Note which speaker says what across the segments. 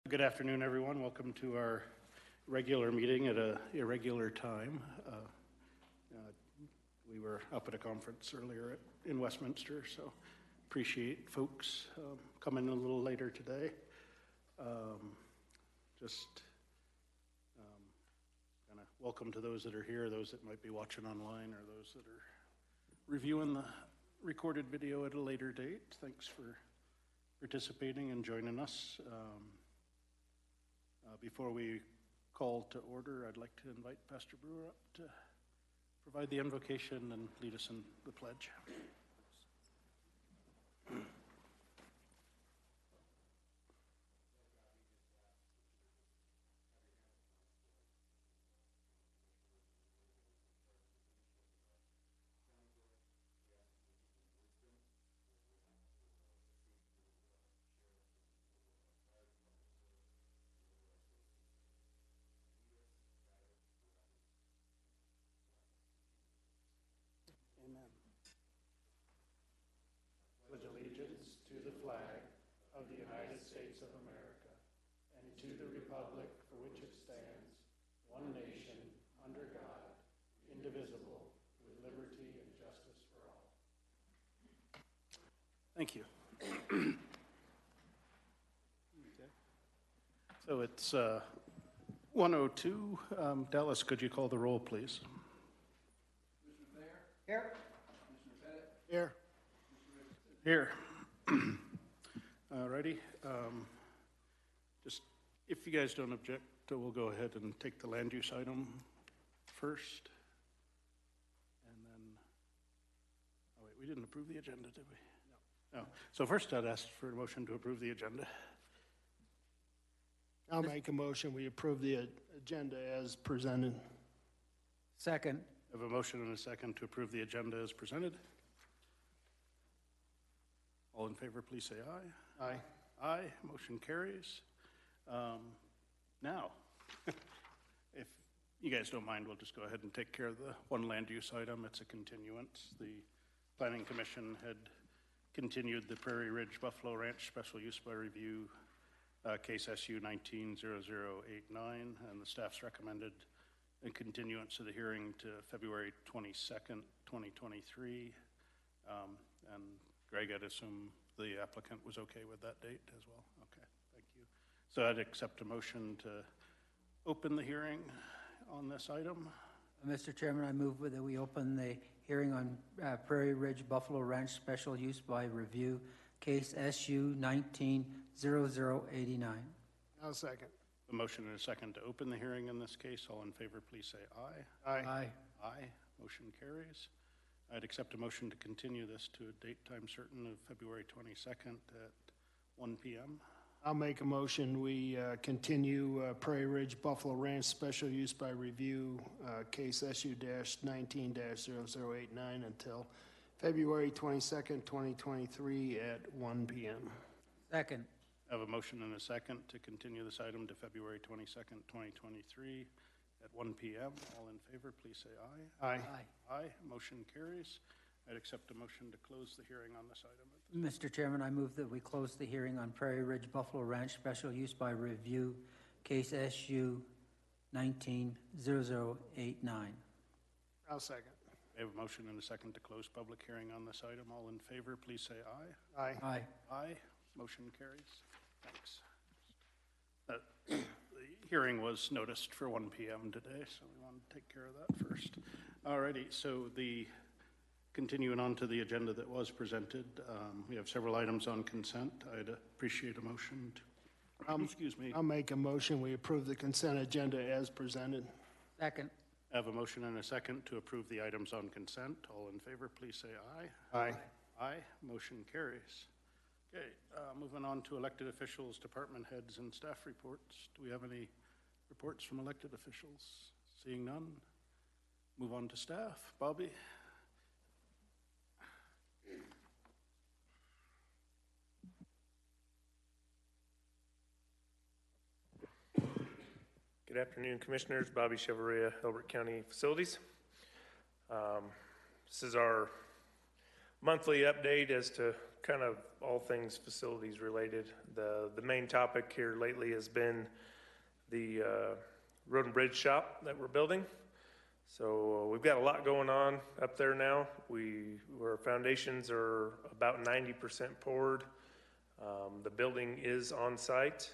Speaker 1: Good afternoon, everyone. Welcome to our regular meeting at an irregular time. We were up at a conference earlier in Westminster, so appreciate folks coming a little later today. Kind of welcome to those that are here, those that might be watching online, or those that are reviewing the recorded video at a later date. Thanks for participating and joining us. Before we call to order, I'd like to invite Pastor Brewer up to provide the invocation and lead us in the pledge. Amen. Pledge allegiance to the flag of the United States of America and to the republic for which it stands, one nation, under God, indivisible, with liberty and justice for all. Thank you. Okay. So it's 1:02. Dallas, could you call the roll, please?
Speaker 2: Here.
Speaker 1: Here. Here. Alrighty. Just if you guys don't object, we'll go ahead and take the land use item first. And then, oh wait, we didn't approve the agenda, did we? No. So first I'd ask for a motion to approve the agenda.
Speaker 2: I'll make a motion. We approve the agenda as presented. Second.
Speaker 1: I have a motion and a second to approve the agenda as presented. All in favor, please say aye.
Speaker 2: Aye.
Speaker 1: Aye. Motion carries. Now, if you guys don't mind, we'll just go ahead and take care of the one land use item. It's a continuance. The Planning Commission had continued the Prairie Ridge Buffalo Ranch special use by review case SU 19-0089, and the staff's recommended a continuance of the hearing to February 22nd, 2023. And Greg, I'd assume the applicant was okay with that date as well? Okay, thank you. So I'd accept a motion to open the hearing on this item.
Speaker 3: Mr. Chairman, I move that we open the hearing on Prairie Ridge Buffalo Ranch Special Use by Review, case SU 19-0089.
Speaker 2: I'll second.
Speaker 1: A motion and a second to open the hearing in this case. All in favor, please say aye.
Speaker 2: Aye.
Speaker 3: Aye.
Speaker 1: Aye. Motion carries. I'd accept a motion to continue this to a date time certain of February 22nd at 1 p.m.
Speaker 2: I'll make a motion. We continue Prairie Ridge Buffalo Ranch Special Use by Review, case SU-19-0089 until February 22nd, 2023 at 1 p.m.
Speaker 3: Second.
Speaker 1: I have a motion and a second to continue this item to February 22nd, 2023 at 1 p.m. All in favor, please say aye.
Speaker 2: Aye.
Speaker 3: Aye.
Speaker 1: Aye. Motion carries. I'd accept a motion to close the hearing on this item.
Speaker 3: Mr. Chairman, I move that we close the hearing on Prairie Ridge Buffalo Ranch Special Use by Review, case SU 19-0089.
Speaker 2: I'll second.
Speaker 1: I have a motion and a second to close public hearing on this item. All in favor, please say aye.
Speaker 2: Aye.
Speaker 3: Aye.
Speaker 1: Aye. Motion carries. Thanks. The hearing was noticed for 1 p.m. today, so we want to take care of that first. Alrighty, so continuing on to the agenda that was presented, we have several items on consent. I'd appreciate a motion to, excuse me.
Speaker 2: I'll make a motion. We approve the consent agenda as presented.
Speaker 3: Second.
Speaker 1: I have a motion and a second to approve the items on consent. All in favor, please say aye.
Speaker 2: Aye.
Speaker 1: Aye. Motion carries. Okay, moving on to elected officials, department heads, and staff reports. Do we have any reports from elected officials? Seeing none, move on to staff. Bobby?
Speaker 4: Good afternoon, Commissioners. Bobby Chevrolet, Elbert County Facilities. This is our monthly update as to kind of all things facilities related. The main topic here lately has been the road and bridge shop that we're building. So we've got a lot going on up there now. Our foundations are about 90% poured. The building is on site.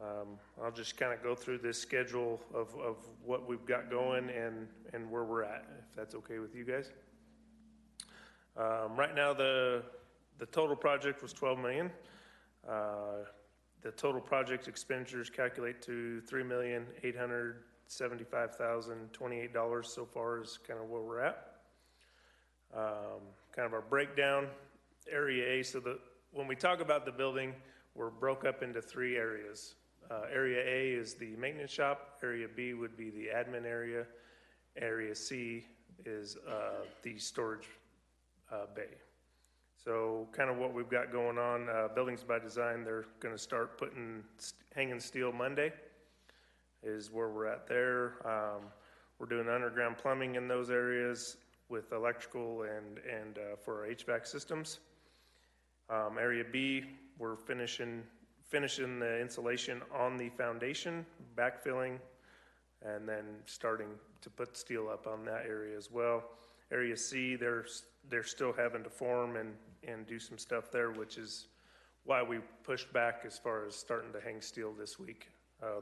Speaker 4: I'll just kind of go through this schedule of what we've got going and where we're at, if that's okay with you guys. Right now, the total project was $12 million. The total project expenditures calculate to $3,875,028 so far is kind of where we're at. Kind of our breakdown, Area A. So when we talk about the building, we're broke up into 3 areas. Area A is the maintenance shop. Area B would be the admin area. Area C is the storage bay. So kind of what we've got going on, Buildings by Design, they're going to start hanging steel Monday is where we're at there. We're doing underground plumbing in those areas with electrical and for our HVAC systems. Area B, we're finishing the insulation on the foundation, backfilling, and then starting to put steel up on that area as well. Area C, they're still having to form and do some stuff there, which is why we pushed back as far as starting to hang steel this week.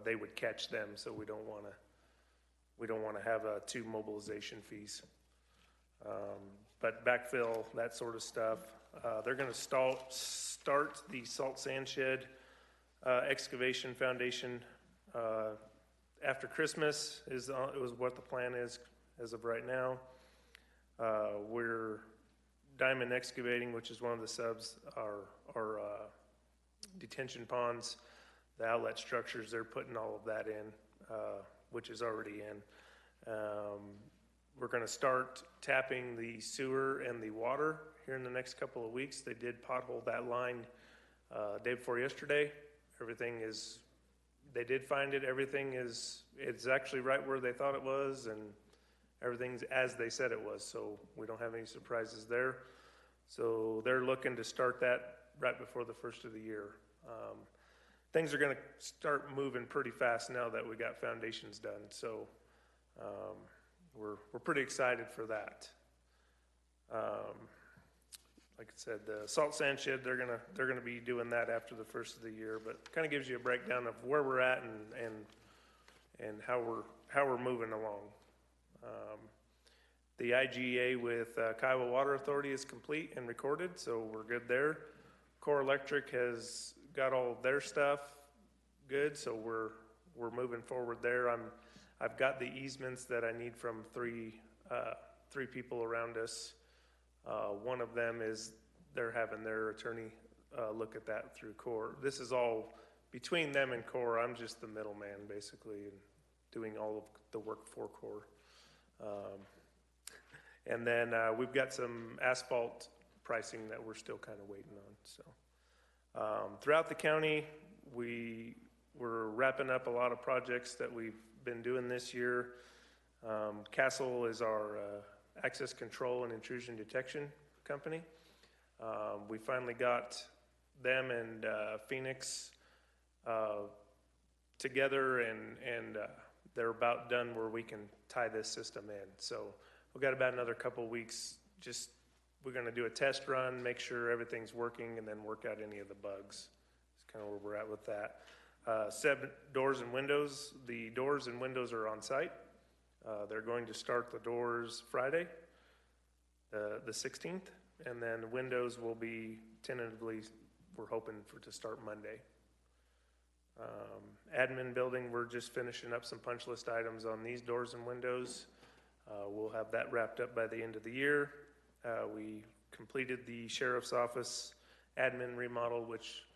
Speaker 4: They would catch them, so we don't want to have 2 mobilization fees. But backfill, that sort of stuff. They're going to start the salt sand shed excavation foundation after Christmas is what the plan is as of right now. We're diamond excavating, which is one of the subs, our detention ponds, the outlet structures. They're putting all of that in, which is already in. We're going to start tapping the sewer and the water here in the next couple of weeks. They did pothole that line day before yesterday. They did find it. It's actually right where they thought it was, and everything's as they said it was, so we don't have any surprises there. So they're looking to start that right before the first of the year. Things are going to start moving pretty fast now that we got foundations done, so we're pretty excited for that. Like I said, the salt sand shed, they're gonna be doing that after the first of the year, but kind of gives you a breakdown of where we're at and how we're moving along. The IGA with Kiowa Water Authority is complete and recorded, so we're good there. Core Electric has got all of their stuff good, so we're moving forward there. I've got the easements that I need from three people around us. One of them is they're having their attorney look at that through Core. This is all between them and Core. I'm just the middleman basically and doing all of the work for Core. And then we've got some asphalt pricing that we're still kind of waiting on. So throughout the county, we're wrapping up a lot of projects that we've been doing this year. Castle is our access control and intrusion detection company. We finally got them and Phoenix together, and they're about done where we can tie this system in. So we've got about another couple of weeks. We're going to do a test run, make sure everything's working, and then work out any of the bugs. That's kind of where we're at with that. 7 doors and windows. The doors and windows are on site. They're going to start the doors Friday, the 16th, and then the windows will be tentatively, we're hoping to start Monday. Admin building, we're just finishing up some punch list items on these doors and windows. We'll have that wrapped up by the end of the year. We completed the sheriff's office admin remodel, which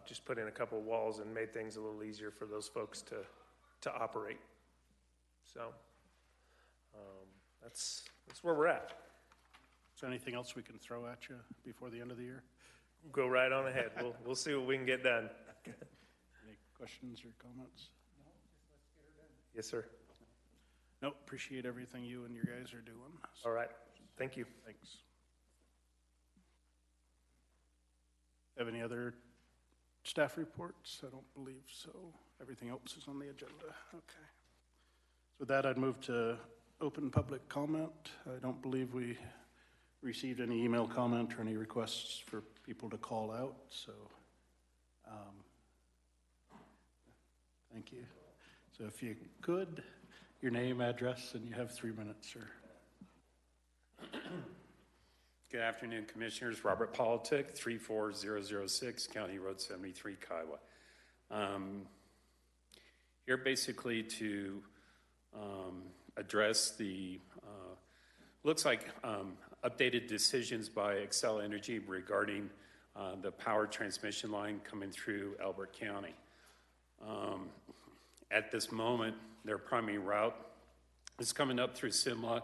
Speaker 4: just put in a couple of walls and made things a little easier for those folks to operate. So that's where we're at.
Speaker 1: Is there anything else we can throw at you before the end of the year?
Speaker 4: Go right on ahead. We'll see what we can get done.
Speaker 1: Any questions or comments?
Speaker 3: No, just let's get her done.
Speaker 4: Yes, sir.
Speaker 1: No, appreciate everything you and your guys are doing. So,
Speaker 4: All right. Thank you.
Speaker 1: thanks. Have any other staff reports? I don't believe so. Everything else is on the agenda. Okay. So with that, I'd move to open public comment. I don't believe we received any email comment or any requests for people to call out, so thank you. So if you could, your name, address, and you have 3 minutes, sir.
Speaker 5: Good afternoon, Commissioners. Robert Politic, 34006, County Road 73, Kiowa. Here basically to address the, looks like updated decisions by Xcel Energy regarding the power transmission line coming through Elbert County. At this moment, their primary route is coming up through Simla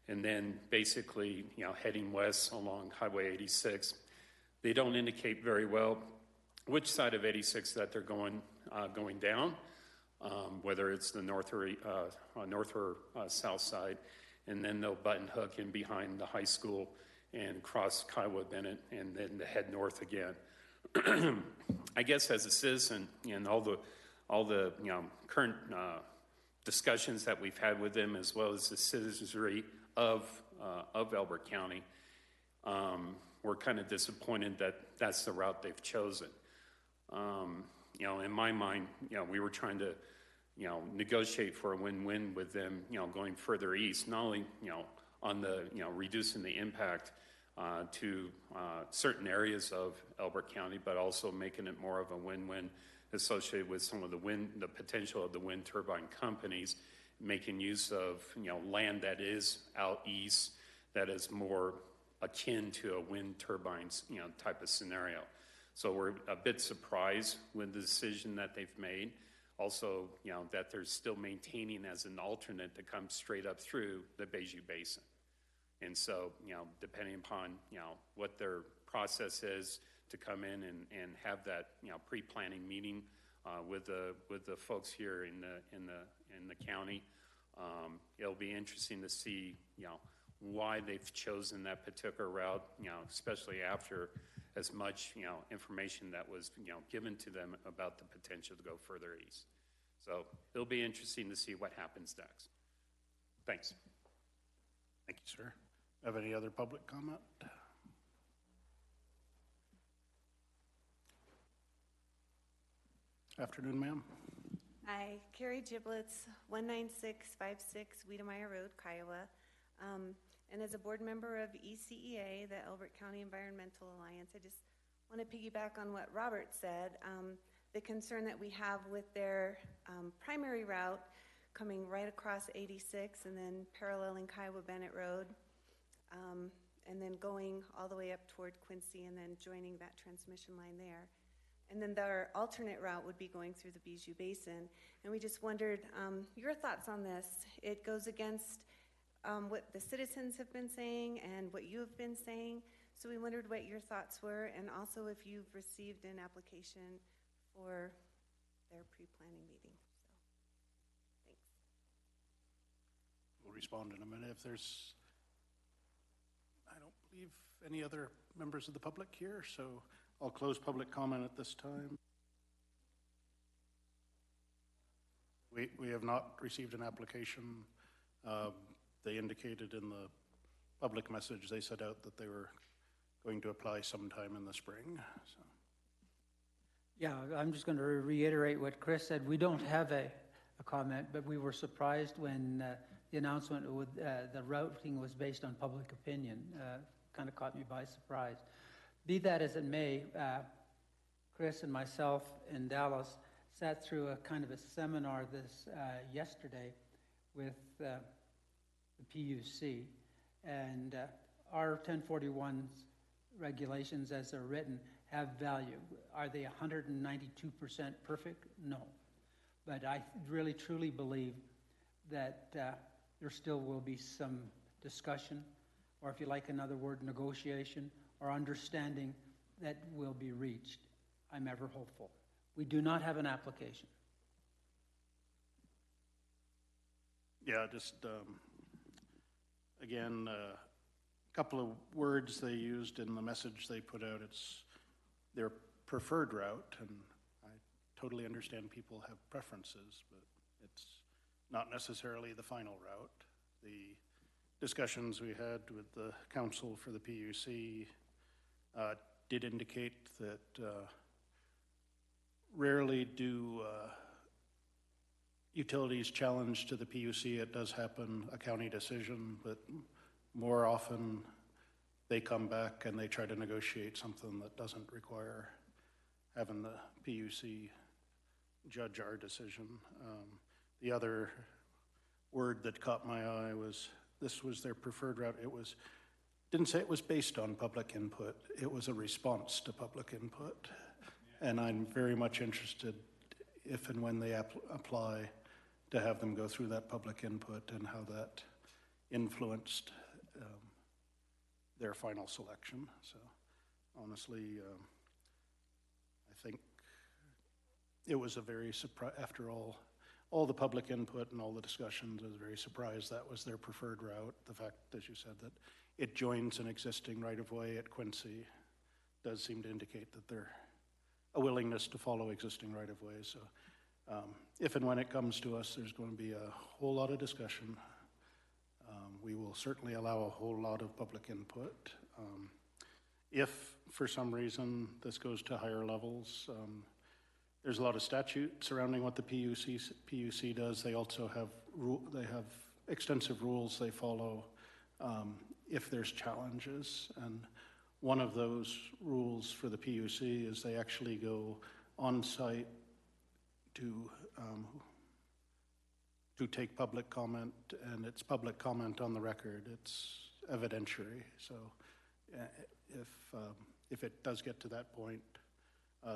Speaker 5: and then basically, heading west along Highway 86. They don't indicate very well which side of 86 that they're going down, whether it's the north or south side, and then they'll button hook in behind the high school and cross Kiowa Bennett and then head north again. I guess as a citizen, and all the current discussions that we've had with them, as well as the citizenry of Elbert County, we're kind of disappointed that that's the route they've chosen. In my mind, we were trying to, negotiate for a win-win with them, going further east, not only, on the, reducing the impact to certain areas of Elbert County, but also making it more of a win-win associated with some of the potential of the wind turbine companies, making use of, land that is out east, that is more akin to a wind turbines, type of scenario. So we're a bit surprised with the decision that they've made. Also, that they're still maintaining as an alternate to come straight up through the Bayou Basin. And so, depending upon, what their process is to come in and have that, pre-planning meeting with the folks here in the county, it'll be interesting to see, why they've chosen that particular route, especially after as much, information that was, given to them about the potential to go further east. So it'll be interesting to see what happens next. Thanks.
Speaker 1: Thank you, sir. Have any other public comment? Afternoon, ma'am.
Speaker 6: Hi, Carrie Giblets, 19656 Wiedemeyer Road, Kiowa. And as a board member of ECEA, the Elbert County Environmental Alliance, I just want to piggyback on what Robert said. The concern that we have with their primary route coming right across 86 and then paralleling Kiowa Bennett Road, and then going all the way up toward Quincy and then joining that transmission line there. And then their alternate route would be going through the Bijou Basin. And we just wondered your thoughts on this. It goes against what the citizens have been saying and what you have been saying. So we wondered what your thoughts were, and also if you've received an application for their pre-planning meeting. So, thanks.
Speaker 1: We'll respond in a minute. If there's, I don't believe any other members of the public here, so I'll close public comment at this time. We have not received an application. They indicated in the public message they set out that they were going to apply sometime in the spring. So.
Speaker 3: Yeah, I'm just going to reiterate what Chris said. We don't have a comment, but we were surprised when the announcement with the routing was based on public opinion. Kind of caught me by surprise. Be that as it may, Chris and myself in Dallas sat through a kind of a seminar this yesterday with the PUC, and our 1041's regulations as they're written have value. Are they 192% perfect? No. But I really truly believe that there still will be some discussion, or if you like another word, negotiation, or understanding that will be reached. I'm ever hopeful. We do not have an application.
Speaker 1: Yeah, just again, a couple of words they used in the message they put out. It's their preferred route, and I totally understand people have preferences, but it's not necessarily the final route. The discussions we had with the council for the PUC did indicate that rarely do utilities challenge to the PUC. It does happen, a county decision, but more often they come back and they try to negotiate something that doesn't require having the PUC judge our decision. The other word that caught my eye was this was their preferred route. Didn't say it was based on public input. It was a response to public input. And I'm very much interested if and when they apply to have them go through that public input and how that influenced their final selection. So honestly, I think it was a very surprise, after all the public input and all the discussions, I was very surprised that was their preferred route. The fact, as you said, that it joins an existing right-of-way at Quincy does seem to indicate that there's a willingness to follow existing right-of-ways. So if and when it comes to us, there's going to be a whole lot of discussion. We will certainly allow a whole lot of public input. If for some reason this goes to higher levels, there's a lot of statute surrounding what the PUC does. They also have extensive rules they follow if there's challenges. And one of those rules for the PUC is they actually go on site to take public comment, and it's public comment on the record. It's evidentiary. So if it does get to that point,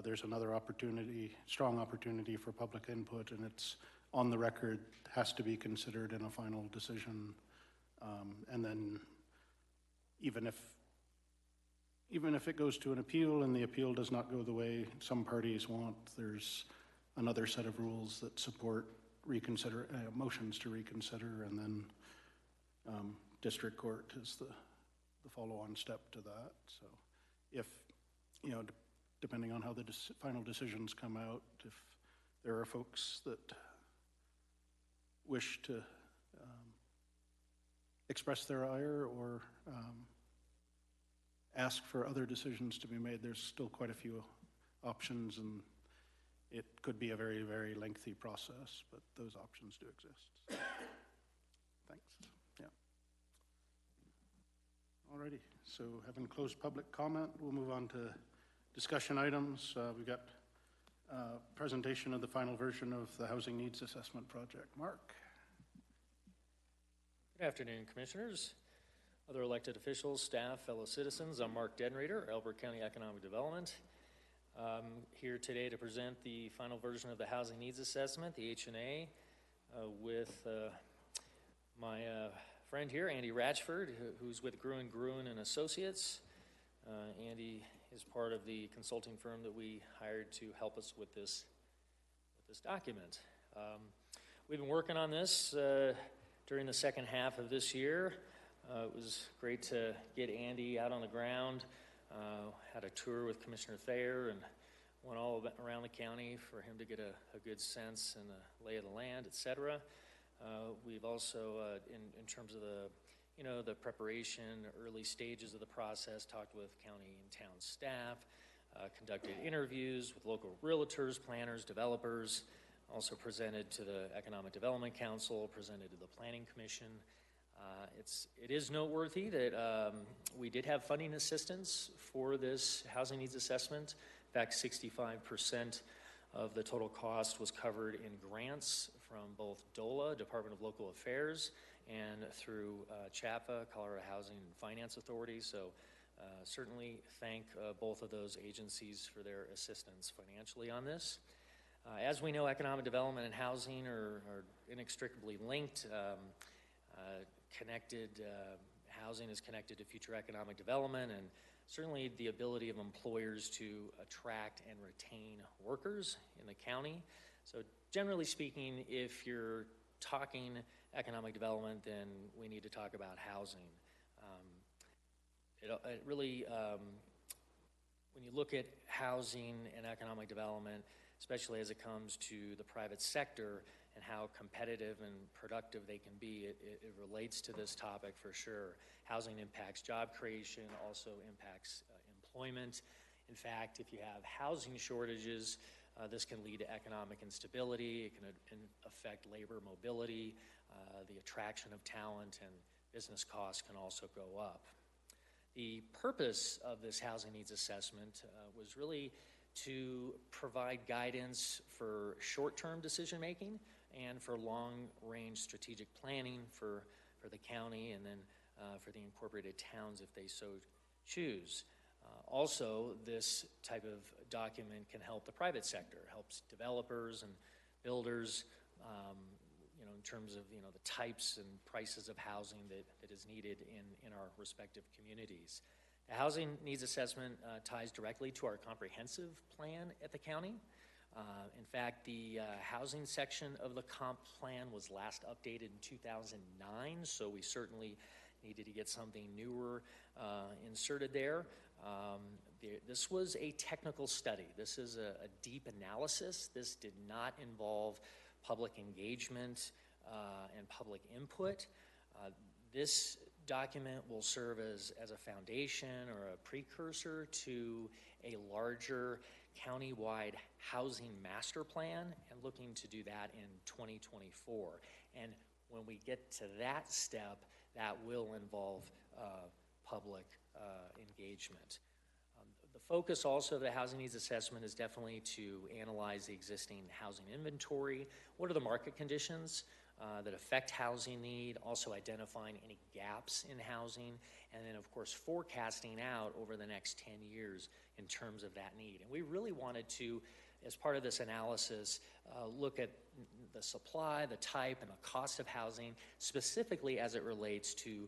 Speaker 1: there's another opportunity, strong opportunity for public input, and it's on the record, has to be considered in a final decision. And then even if it goes to an appeal and the appeal does not go the way some parties want, there's another set of rules that support motions to reconsider, and then district court is the follow-on step to that. So if, depending on how the final decisions come out, if there are folks that wish to express their ire or ask for other decisions to be made, there's still quite a few options, and it could be a very, very lengthy process, but those options do exist. Thanks. Yeah. Alrighty, so having closed public comment, we'll move on to discussion items. We've got presentation of the final version of the Housing Needs Assessment Project. Mark.
Speaker 7: Good afternoon, Commissioners, other elected officials, staff, fellow citizens. I'm Mark Denreader, Elbert County Economic Development. Here today to present the final version of the Housing Needs Assessment, the H&A, with my friend here, Andy Ratchford, who's with Gruen and Associates. Andy is part of the consulting firm that we hired to help us with this document. We've been working on this during the second half of this year. It was great to get Andy out on the ground. Had a tour with Commissioner Thayer and went all around the county for him to get a good sense and a lay of the land, etc. We've also, in terms of the preparation, early stages of the process, talked with county and town staff, conducted interviews with local realtors, planners, developers, also presented to the Economic Development Council, presented to the Planning Commission. It is noteworthy that we did have funding assistance for this housing needs assessment. In fact, 65% of the total cost was covered in grants from both DOLA, Department of Local Affairs, and through CHAPA, Colorado Housing and Finance Authority. So certainly thank both of those agencies for their assistance financially on this. As we know, economic development and housing are inextricably linked. Housing is connected to future economic development, and certainly the ability of employers to attract and retain workers in the county. So generally speaking, if you're talking economic development, then we need to talk about housing. when you look at housing and economic development, especially as it comes to the private sector and how competitive and productive they can be, it relates to this topic for sure. Housing impacts job creation, also impacts employment. In fact, if you have housing shortages, this can lead to economic instability. It can affect labor mobility, the attraction of talent, and business costs can also go up. The purpose of this housing needs assessment was really to provide guidance for short-term decision-making and for long-range strategic planning for the county and then for the incorporated towns if they so choose. Also, this type of document can help the private sector, helps developers and builders, in terms of, the types and prices of housing that is needed in our respective communities. The housing needs assessment ties directly to our comprehensive plan at the county. In fact, the housing section of the comp plan was last updated in 2009, so we certainly needed to get something newer inserted there. This was a technical study. This is a deep analysis. This did not involve public engagement and public input. This document will serve as a foundation or a precursor to a larger county-wide housing master plan, and looking to do that in 2024. And when we get to that step, that will involve public engagement. The focus also of the housing needs assessment is definitely to analyze the existing housing inventory. What are the market conditions that affect housing need, also identifying any gaps in housing, and then of course forecasting out over the next 10 years in terms of that need. And we really wanted to, as part of this analysis, look at the supply, the type, and the cost of housing, specifically as it relates to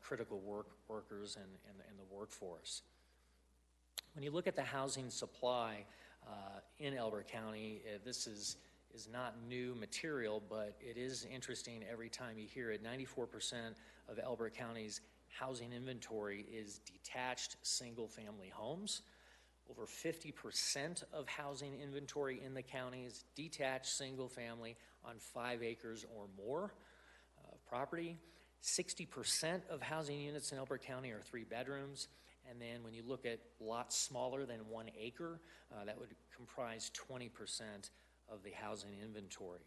Speaker 7: critical workers and the workforce. When you look at the housing supply in Elbert County, this is not new material, but it is interesting every time you hear it. 94% of Elbert County's housing inventory is detached single-family homes. Over 50% of housing inventory in the county is detached single-family on 5 acres or more of property. 60% of housing units in Elbert County are 3 bedrooms. And then when you look at lots smaller than 1 acre, that would comprise 20% of the housing inventory.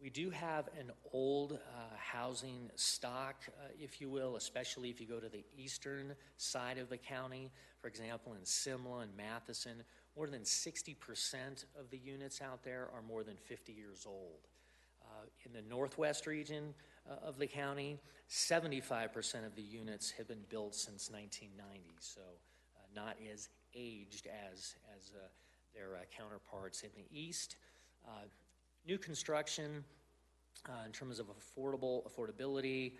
Speaker 7: We do have an old housing stock, if you will, especially if you go to the eastern side of the county. For example, in Simla and Matheson, more than 60% of the units out there are more than 50 years old. In the northwest region of the county, 75% of the units have been built since 1990, so not as aged as their counterparts in the east. New construction, in terms of affordability,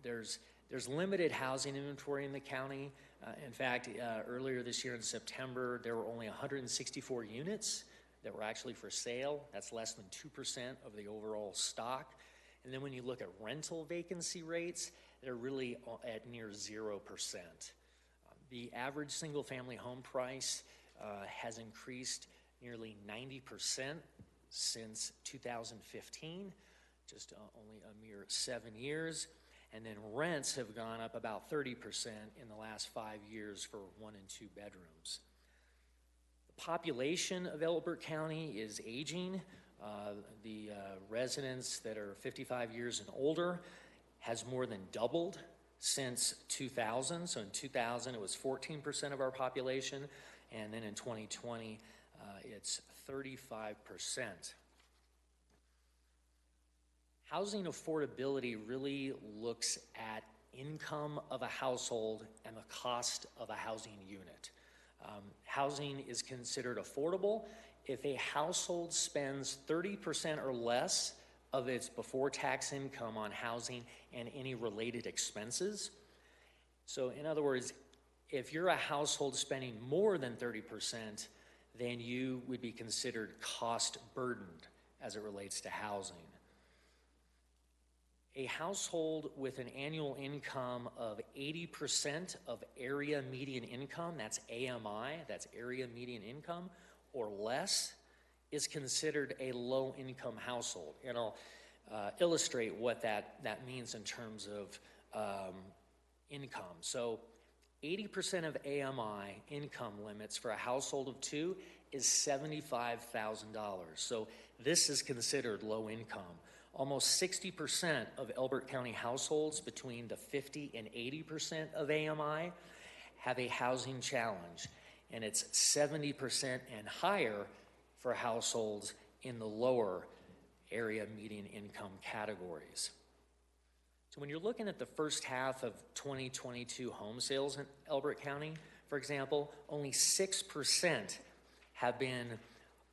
Speaker 7: there's limited housing inventory in the county. In fact, earlier this year in September, there were only 164 units that were actually for sale. That's less than 2% of the overall stock. And then when you look at rental vacancy rates, they're really at near 0%. The average single-family home price has increased nearly 90% since 2015, just only a mere 7 years. And then rents have gone up about 30% in the last 5 years for 1 and 2 bedrooms. The population of Elbert County is aging. The residents that are 55 years and older has more than doubled since 2000. So in 2000, it was 14% of our population, and then in 2020, it's 35%. Housing affordability really looks at income of a household and the cost of a housing unit. Housing is considered affordable if a household spends 30% or less of its before-tax income on housing and any related expenses. So in other words, if you're a household spending more than 30%, then you would be considered cost burdened as it relates to housing. A household with an annual income of 80% of area median income, that's AMI, that's area median income, or less, is considered a low-income household. And I'll illustrate what that means in terms of income. So 80% of AMI income limits for a household of two is $75,000. So this is considered low income. Almost 60% of Elbert County households between the 50 and 80% of AMI have a housing challenge, and it's 70% and higher for households in the lower area median income categories. So when you're looking at the first half of 2022 home sales in Elbert County, for example, only 6% have been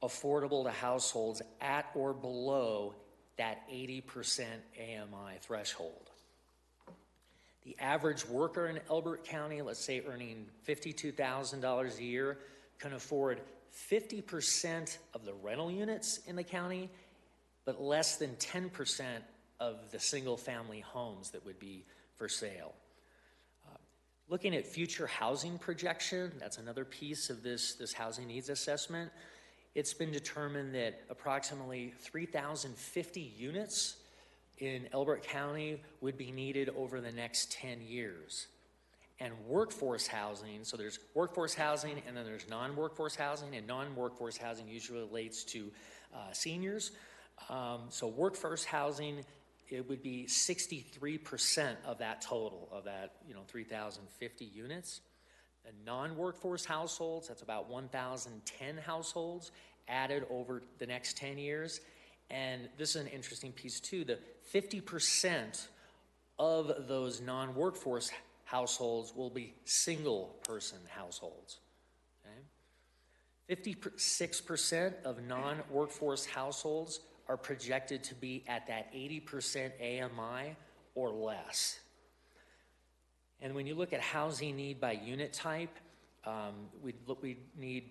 Speaker 7: affordable to households at or below that 80% AMI threshold. The average worker in Elbert County, let's say earning $52,000 a year, can afford 50% of the rental units in the county, but less than 10% of the single-family homes that would be for sale. Looking at future housing projection, that's another piece of this housing needs assessment. It's been determined that approximately 3,050 units in Elbert County would be needed over the next 10 years. And workforce housing, so there's workforce housing and then there's non-workforce housing, and non-workforce housing usually relates to seniors. So workforce housing, it would be 63% of that total, of that 3,050 units. The non-workforce households, that's about 1,010 households added over the next 10 years. And this is an interesting piece too. The 50% of those non-workforce households will be single-person households. Okay? 56% of non-workforce households are projected to be at that 80% AMI or less. And when you look at housing need by unit type, we need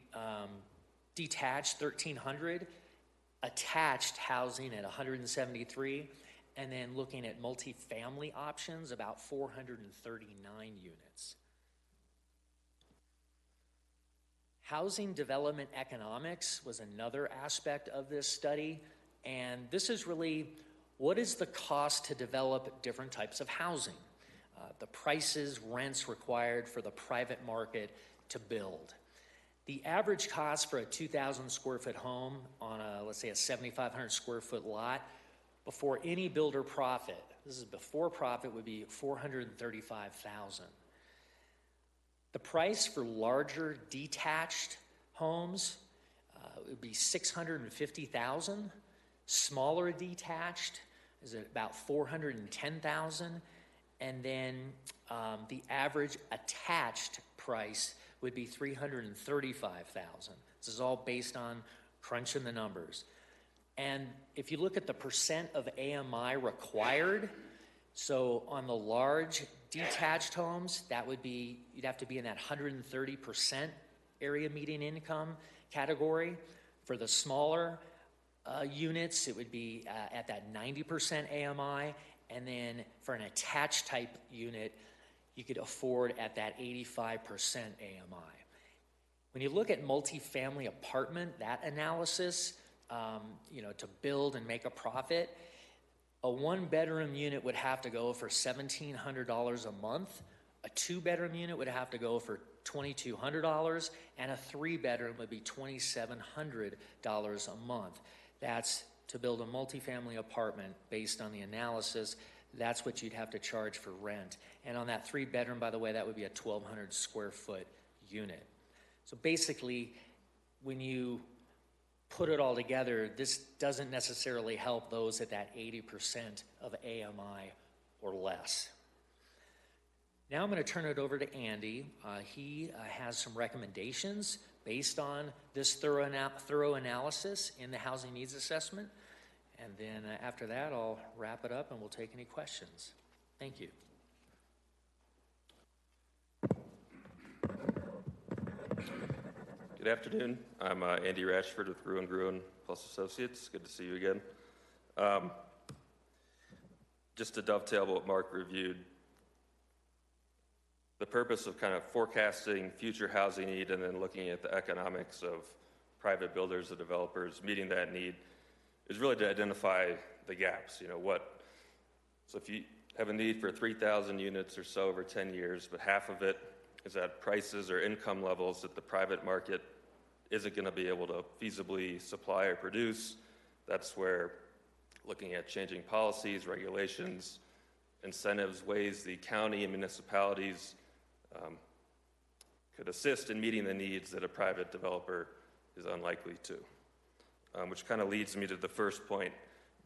Speaker 7: detached 1,300, attached housing at 173, and then looking at multifamily options, about 439 units. Housing development economics was another aspect of this study, and this is really what is the cost to develop different types of housing. The prices, rents required for the private market to build. The average cost for a 2,000 square foot home on let's say a 7,500 square foot lot, before any builder profit, this is before profit, would be $435,000. The price for larger detached homes would be $650,000. Smaller detached is at about $410,000. And then the average attached price would be $335,000. This is all based on crunching the numbers. And if you look at the percent of AMI required, so on the large detached homes, that would be, you'd have to be in that 130% area median income category. For the smaller units, it would be at that 90% AMI. And then for an attached type unit, you could afford at that 85% AMI. When you look at multifamily apartment, that analysis, to build and make a profit, a one-bedroom unit would have to go for $1,700 a month. A two-bedroom unit would have to go for $2,200, and a three-bedroom would be $2,700 a month. That's to build a multifamily apartment based on the analysis. That's what you'd have to charge for rent. And on that three-bedroom, by the way, that would be a 1,200 square foot unit. So basically, when you put it all together, this doesn't necessarily help those at that 80% of AMI or less. Now I'm going to turn it over to Andy. He has some recommendations based on this thorough analysis in the housing needs assessment. And then after that, I'll wrap it up and we'll take any questions. Thank you.
Speaker 8: Good afternoon. I'm Andy Ratchford with Gruen Plus Associates. Good to see you again. just to dovetail what Mark reviewed, the purpose of kind of forecasting future housing need and then looking at the economics of private builders and developers meeting that need is really to identify the gaps. So if you have a need for 3,000 units or so over 10 years, but half of it is at prices or income levels that the private market isn't going to be able to feasibly supply or produce, that's where looking at changing policies, regulations, incentives, ways the county and municipalities could assist in meeting the needs that a private developer is unlikely to. Which kind of leads me to the first point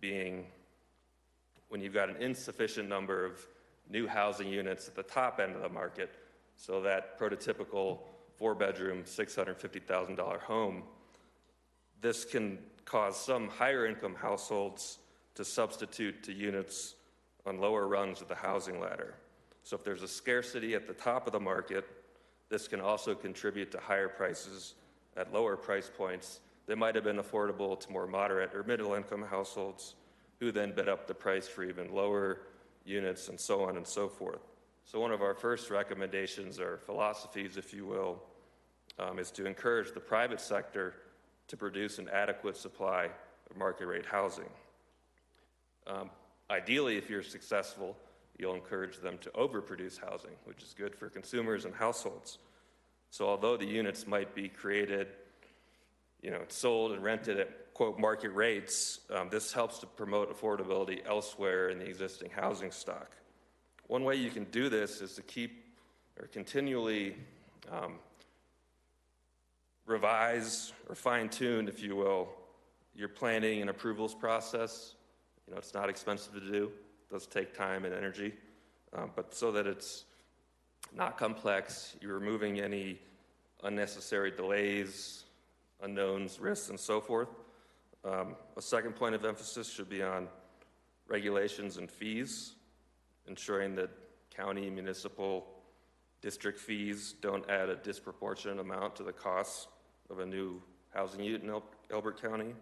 Speaker 8: being, when you've got an insufficient number of new housing units at the top end of the market, so that prototypical 4-bedroom, $650,000 home, this can cause some higher income households to substitute to units on lower rungs of the housing ladder. So if there's a scarcity at the top of the market, this can also contribute to higher prices at lower price points that might have been affordable to more moderate or middle income households, who then bid up the price for even lower units, and so on and so forth. So one of our first recommendations, or philosophies, if you will, is to encourage the private sector to produce an adequate supply of market rate housing. Ideally, if you're successful, you'll encourage them to overproduce housing, which is good for consumers and households. So although the units might be created, sold and rented at, quote, market rates, this helps to promote affordability elsewhere in the existing housing stock. One way you can do this is to keep or continually revise or fine-tune, if you will, your planning and approvals process. It's not expensive to do. It does take time and energy, but so that it's not complex, you're removing any unnecessary delays, unknowns, risks, and so forth. A second point of emphasis should be on regulations and fees, ensuring that county, municipal, district fees don't add a disproportionate amount to the costs of a new housing unit in Elbert County.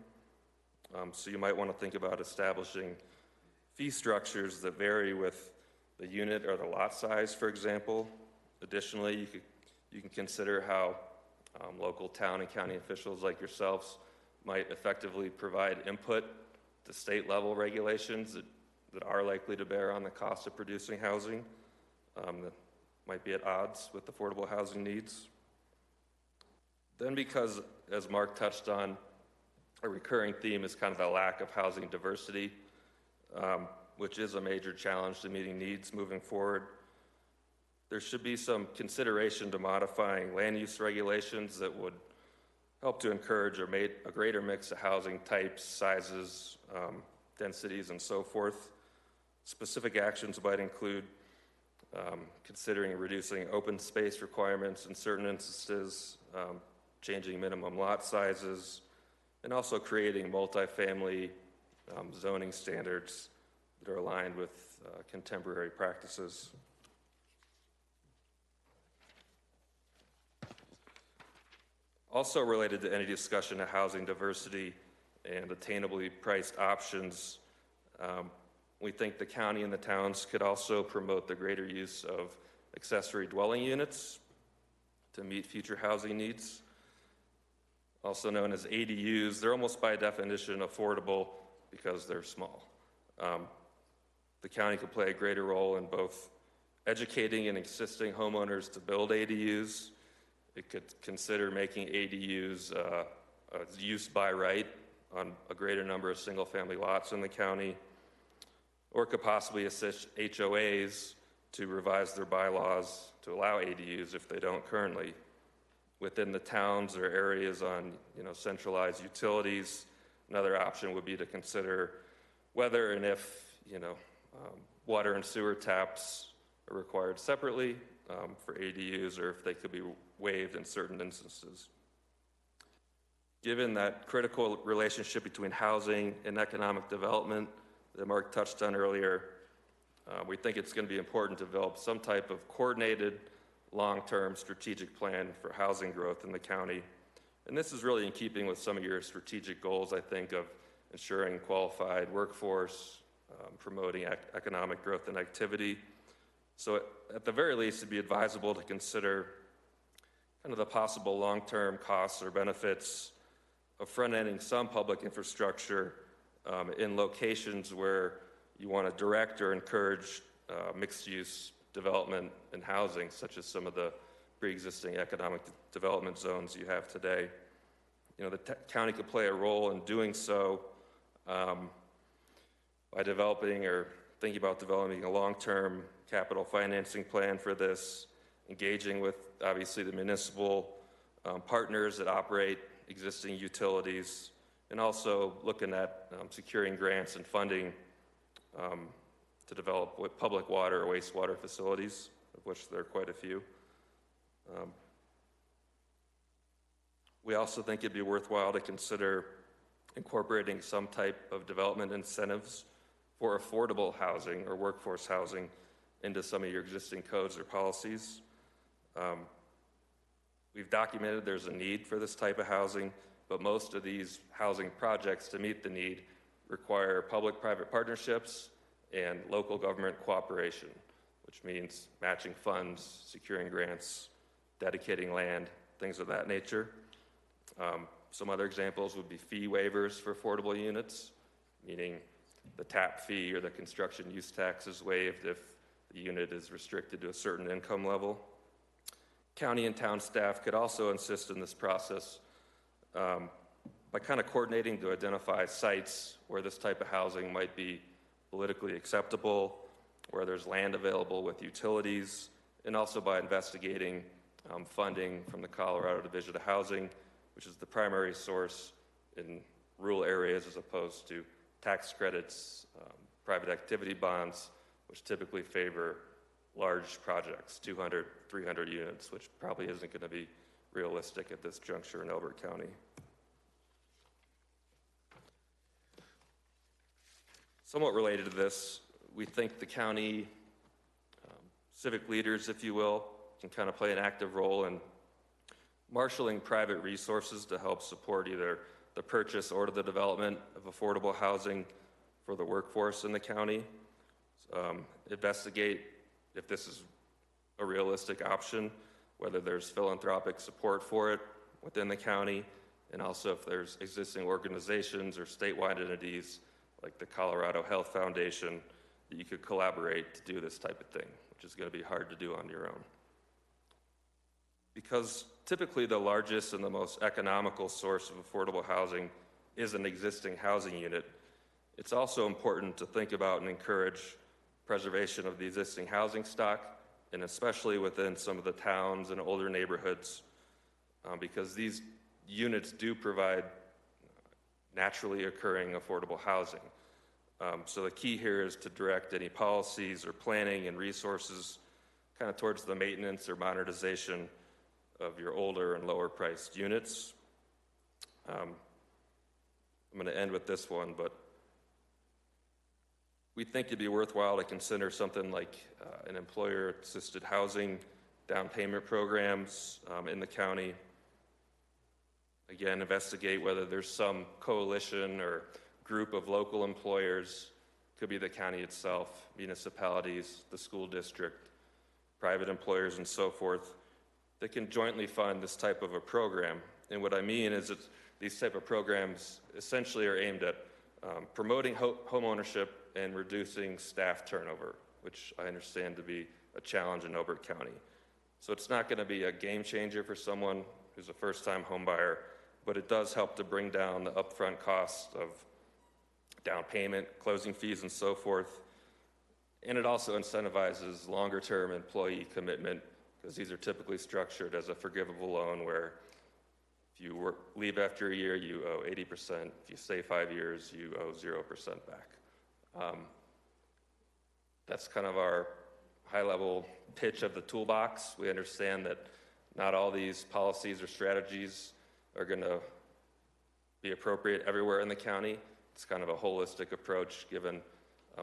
Speaker 8: So you might want to think about establishing fee structures that vary with the unit or the lot size, for example. Additionally, you can consider how local town and county officials like yourselves might effectively provide input to state level regulations that are likely to bear on the cost of producing housing that might be at odds with affordable housing needs. Then, because, as Mark touched on, a recurring theme is kind of the lack of housing diversity, which is a major challenge to meeting needs moving forward. There should be some consideration to modifying land use regulations that would help to encourage a greater mix of housing types, sizes, densities, and so forth. Specific actions might include considering reducing open space requirements in certain instances, changing minimum lot sizes, and also creating multifamily zoning standards that are aligned with contemporary practices. Also related to any discussion of housing diversity and attainably priced options, we think the county and the towns could also promote the greater use of accessory dwelling units to meet future housing needs. Also known as ADUs, they're almost by definition affordable because they're small. The county could play a greater role in both educating and assisting homeowners to build ADUs. It could consider making ADUs a use by right on a greater number of single-family lots in the county, or could possibly assist HOAs to revise their bylaws to allow ADUs if they don't currently. Within the towns or areas on centralized utilities, another option would be to consider whether and if water and sewer taps are required separately for ADUs, or if they could be waived in certain instances. Given that critical relationship between housing and economic development that Mark touched on earlier, we think it's going to be important to develop some type of coordinated long-term strategic plan for housing growth in the county. And this is really in keeping with some of your strategic goals, I think, of ensuring qualified workforce, promoting economic growth and activity. So at the very least, it'd be advisable to consider kind of the possible long-term costs or benefits of front-ending some public infrastructure in locations where you want to direct or encourage mixed-use development and housing, such as some of the pre-existing economic development zones you have today. You know, the county could play a role in doing so by developing or thinking about developing a long-term capital financing plan for this, engaging with, obviously, the municipal partners that operate existing utilities, and also looking at securing grants and funding to develop public water or wastewater facilities, of which there are quite a few. We also think it'd be worthwhile to consider incorporating some type of development incentives for affordable housing or workforce housing into some of your existing codes or policies. We've documented there's a need for this type of housing, but most of these housing projects to meet the need require public-private partnerships and local government cooperation, which means matching funds, securing grants, dedicating land, things of that nature. Some other examples would be fee waivers for affordable units, meaning the tap fee or the construction use tax is waived if the unit is restricted to a certain income level. County and town staff could also assist in this process by kind of coordinating to identify sites where this type of housing might be politically acceptable, where there's land available with utilities, and also by investigating funding from the Colorado Division of Housing, which is the primary source in rural areas as opposed to tax credits, private activity bonds, which typically favor large projects, 200, 300 units, which probably isn't going to be realistic at this juncture in Elbert County. Somewhat related to this, we think the county civic leaders, if you will, can kind of play an active role in marshaling private resources to help support either the purchase or the development of affordable housing for the workforce in the county. Investigate if this is a realistic option, whether there's philanthropic support for it within the county, and also if there's existing organizations or statewide entities like the Colorado Health Foundation that you could collaborate to do this type of thing, which is going to be hard to do on your own. Because typically the largest and the most economical source of affordable housing is an existing housing unit, it's also important to think about and encourage preservation of the existing housing stock, and especially within some of the towns and older neighborhoods, because these units do provide naturally occurring affordable housing. So the key here is to direct any policies or planning and resources kind of towards the maintenance or modernization of your older and lower priced units. I'm going to end with this one, but we think it'd be worthwhile to consider something like an employer-assisted housing down payment programs in the county. Again, investigate whether there's some coalition or group of local employers, could be the county itself, municipalities, the school district, private employers, and so forth, that can jointly fund this type of a program. And what I mean is that these type of programs essentially are aimed at promoting home ownership and reducing staff turnover, which I understand to be a challenge in Elbert County. So it's not going to be a game changer for someone who's a first-time home buyer, but it does help to bring down the upfront costs of down payment, closing fees, and so forth. And it also incentivizes longer-term employee commitment, because these are typically structured as a forgivable loan where if you leave after a year, you owe 80%. If you stay 5 years, you owe 0% back. That's kind of our high-level pitch of the toolbox. We understand that not all these policies or strategies are going to be appropriate everywhere in the county. It's kind of a holistic approach given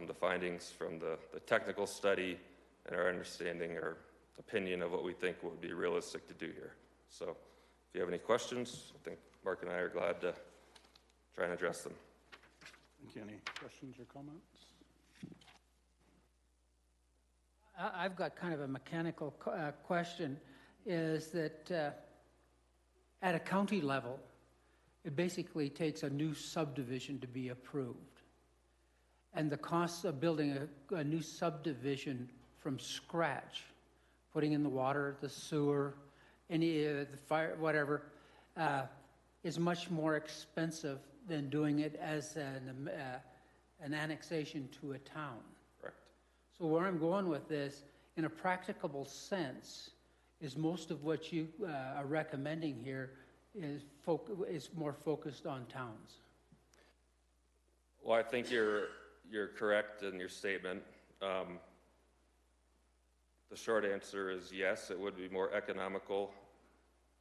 Speaker 8: the findings from the technical study and our understanding or opinion of what we think would be realistic to do here. So if you have any questions, I think Mark and I are glad to try and address them.
Speaker 1: Thank you. Any questions or comments?
Speaker 3: I've got kind of a mechanical question, is that at a county level, it basically takes a new subdivision to be approved. And the costs of building a new subdivision from scratch, putting in the water, the sewer, any the fire, whatever, is much more expensive than doing it as an annexation to a town.
Speaker 8: Correct.
Speaker 3: So where I'm going with this, in a practicable sense, is most of what you are recommending here is more focused on towns.
Speaker 8: Well, I think you're correct in your statement. The short answer is yes, it would be more economical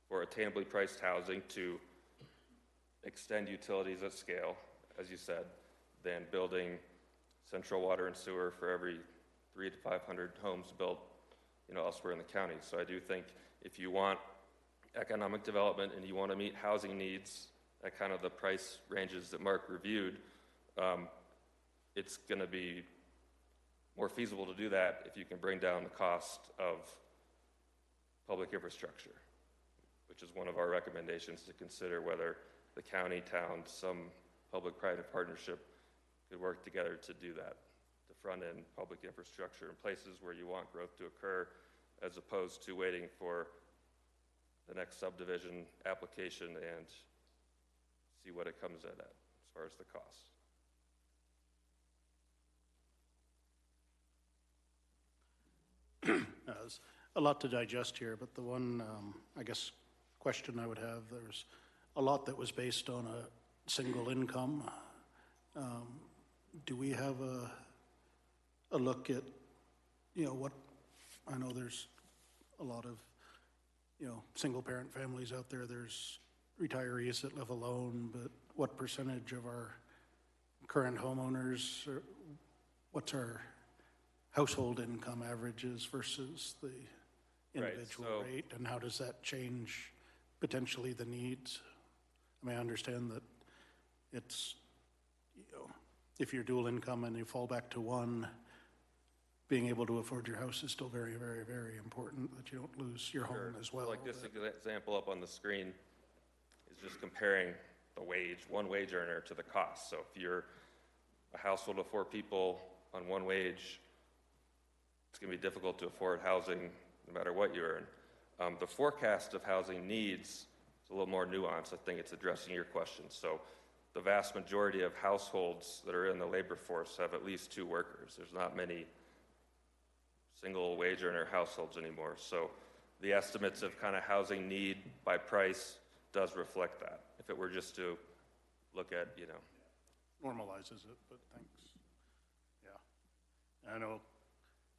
Speaker 8: for attainably priced housing to extend utilities at scale, as you said, than building central water and sewer for every 300 to 500 homes built, elsewhere in the county. So I do think if you want economic development and you want to meet housing needs at kind of the price ranges that Mark reviewed, it's going to be more feasible to do that if you can bring down the cost of public infrastructure, which is one of our recommendations to consider whether the county, town, some public-private partnership could work together to do that, to front-end public infrastructure in places where you want growth to occur, as opposed to waiting for the next subdivision application and see what it comes in at as far as the cost.
Speaker 1: There's a lot to digest here, but the one, I guess, question I would have, there's a lot that was based on a single income. Do we have a look at, what, I know there's a lot of, single-parent families out there, there's retirees that live alone, but what percentage of our current homeowners, what's our household income averages versus the individual rate, and how does that change potentially the needs? I mean, I understand that it's, if you're dual income and you fall back to one, being able to afford your house is still very, very, very important, that you don't lose your home as well.
Speaker 8: Like this example up on the screen is just comparing the one wage earner to the cost. So if you're a household of 4 people on one wage, it's going to be difficult to afford housing no matter what you earn. The forecast of housing needs is a little more nuanced. I think it's addressing your question. So the vast majority of households that are in the labor force have at least 2 workers. There's not many single wage earner households anymore. So the estimates of kind of housing need by price does reflect that. If it were just to look at,
Speaker 1: Normalizes it, but thanks. Yeah. I know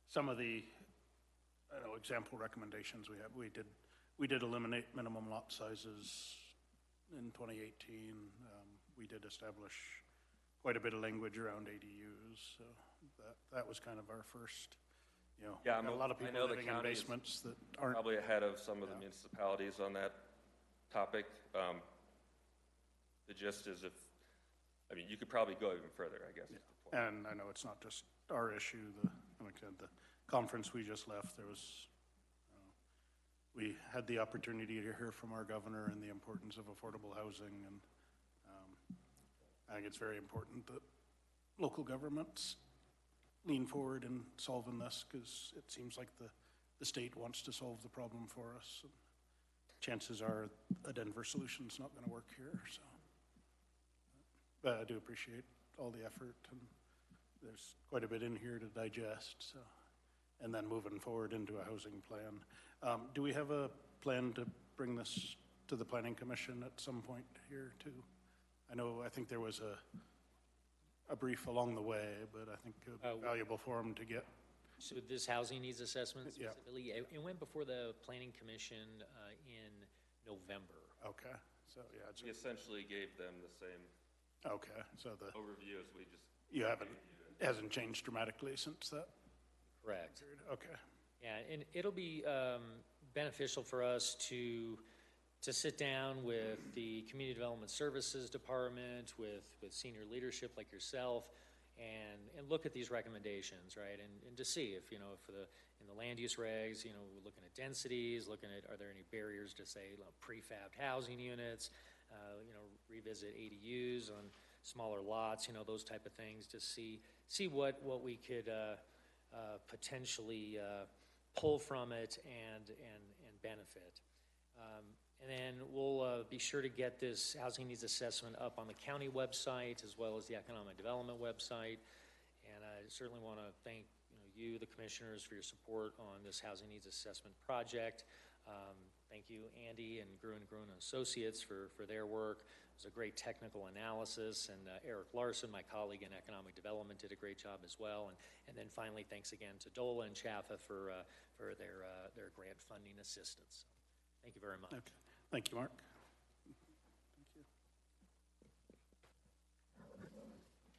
Speaker 1: some of the, example recommendations we did eliminate minimum lot sizes in 2018. We did establish quite a bit of language around ADUs, so that was kind of our first,
Speaker 8: Yeah,
Speaker 1: a lot of people living in basements that aren't.
Speaker 8: Probably ahead of some of the municipalities on that topic. The gist is you could probably go even further, I guess. Is the point.
Speaker 1: And I know it's not just our issue. Like I said, the conference we just left, there was, we had the opportunity to hear from our governor and the importance of affordable housing, and I think it's very important that local governments lean forward in solving this, because it seems like the state wants to solve the problem for us. And chances are a Denver solution's not going to work here. So, but I do appreciate all the effort, and there's quite a bit in here to digest. So, and then moving forward into a housing plan. Do we have a plan to bring this to the Planning Commission at some point here too? I think there was a brief along the way, but I think it would be valuable for them to get.
Speaker 7: So this housing needs assessment
Speaker 1: Yeah.
Speaker 7: specifically, it went before the Planning Commission in November.
Speaker 1: Okay, so yeah,
Speaker 8: We essentially gave them the same
Speaker 1: okay. So the
Speaker 8: overview as we just.
Speaker 1: hasn't changed dramatically since that.
Speaker 7: Correct.
Speaker 1: Period. Okay.
Speaker 7: Yeah, and it'll be beneficial for us to sit down with the Community Development Services Department, with senior leadership like yourself, and look at these recommendations, right? And to see if, in the land use regs, we're looking at densities, looking at, are there any barriers to, say, prefabbed housing units, revisit ADUs on smaller lots, those type of things, to see what we could potentially pull from it and benefit. And then we'll be sure to get this housing needs assessment up on the county website as well as the economic development website. And I certainly want to thank you, the commissioners, for your support on this housing needs assessment project. Thank you, Andy and Gruen Associates for their work. It was a great technical analysis, and Eric Larson, my colleague in economic development, did a great job as well. And then finally, thanks again to DOLA and CHAFA for their grant funding assistance. Thank you very much.
Speaker 1: Okay. Thank you, Mark. Thank you.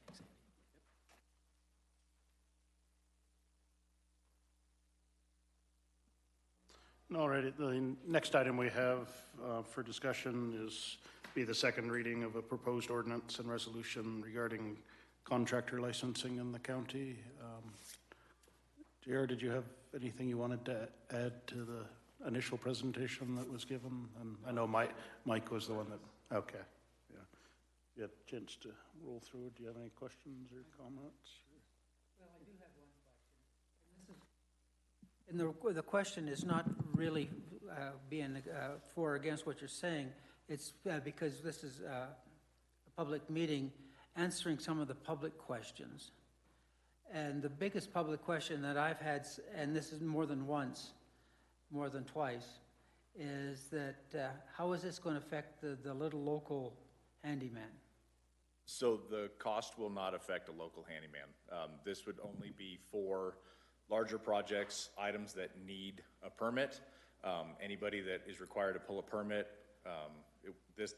Speaker 7: Thanks, Andy.
Speaker 1: All right, the next item we have for discussion is the second reading of a proposed ordinance and resolution regarding contractor licensing in the county. JR, did you have anything you wanted to add to the initial presentation that was given? And I know Mike was the one that, okay, yeah. You had a chance to roll through it. Do you have any questions or comments?
Speaker 3: Well, I do have one question. And the question is not really being for or against what you're saying. It's because this is a public meeting answering some of the public questions. And the biggest public question that I've had, and this is more than once, more than twice, is that how is this going to affect the little local handyman?
Speaker 9: So the cost will not affect a local handyman. This would only be for larger projects, items that need a permit. Anybody that is required to pull a permit,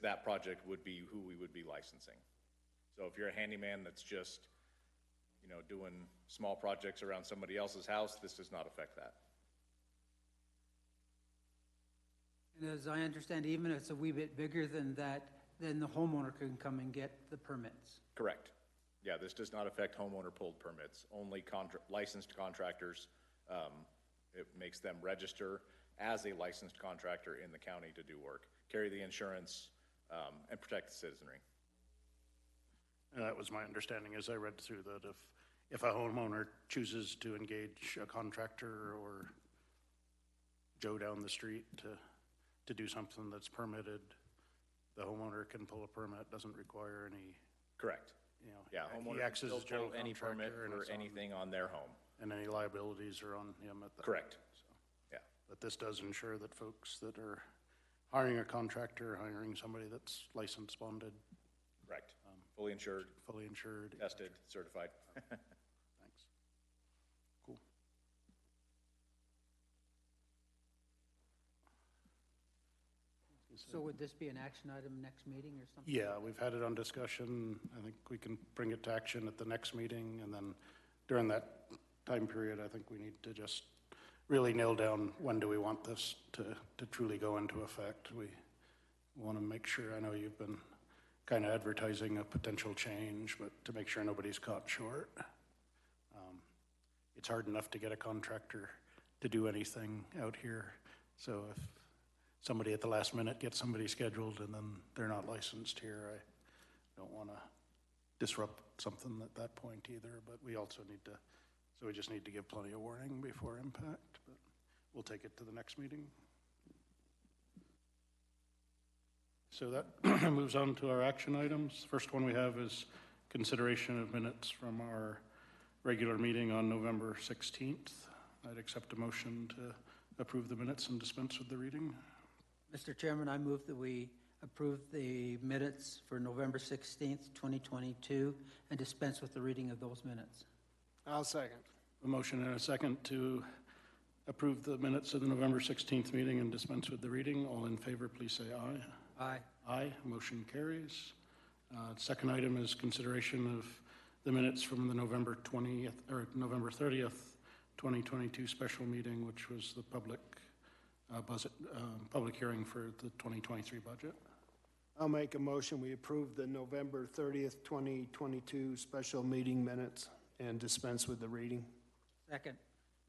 Speaker 9: that project would be who we would be licensing. So if you're a handyman that's just, doing small projects around somebody else's house, this does not affect that.
Speaker 3: And as I understand, even if it's a wee bit bigger than that, then the homeowner can come and get the permits.
Speaker 9: Correct. Yeah, this does not affect homeowner pulled permits, only licensed contractors. It makes them register as a licensed contractor in the county to do work, carry the insurance, and protect the citizenry.
Speaker 1: And that was my understanding as I read through that if a homeowner chooses to engage a contractor or Joe down the street to do something that's permitted, the homeowner can pull a permit, doesn't require any.
Speaker 9: Correct. Yeah, homeowner
Speaker 1: he acts
Speaker 9: can
Speaker 1: as a
Speaker 9: still
Speaker 1: general
Speaker 9: pull any permit
Speaker 1: contractor
Speaker 9: for anything on their home.
Speaker 1: And any liabilities are on him at that.
Speaker 9: Correct.
Speaker 1: So,
Speaker 9: yeah.
Speaker 1: But this does ensure that folks that are hiring a contractor, hiring somebody that's licensed, bonded.
Speaker 9: Correct. Fully insured.
Speaker 1: Fully insured.
Speaker 9: Tested, certified.
Speaker 1: Thanks. Cool.
Speaker 3: So would this be an action item next meeting or something?
Speaker 1: Yeah, we've had it on discussion. I think we can bring it to action at the next meeting, and then during that time period, I think we need to just really nail down when do we want this to truly go into effect. We want to make sure, I know you've been kind of advertising a potential change, but to make sure nobody's caught short. It's hard enough to get a contractor to do anything out here. So if somebody at the last minute gets somebody scheduled and then they're not licensed here, I don't want to disrupt something at that point either, but we also need to, so we just need to give plenty of warning before impact, but we'll take it to the next meeting. So that moves on to our action items. First one we have is consideration of minutes from our regular meeting on November 16th. I'd accept a motion to approve the minutes and dispense with the reading.
Speaker 3: Mr. Chairman, I move that we approve the minutes for November 16th, 2022, and dispense with the reading of those minutes.
Speaker 2: I'll second.
Speaker 1: A motion and a second to approve the minutes of the November 16th meeting and dispense with the reading. All in favor, please say aye.
Speaker 3: Aye.
Speaker 1: Aye. Motion carries. Second item is consideration of the minutes from the November 20th or November 30th, 2022 special meeting, which was the public hearing for the 2023 budget.
Speaker 2: I'll make a motion, we approve the November 30th, 2022 special meeting minutes and dispense with the reading.
Speaker 3: Second.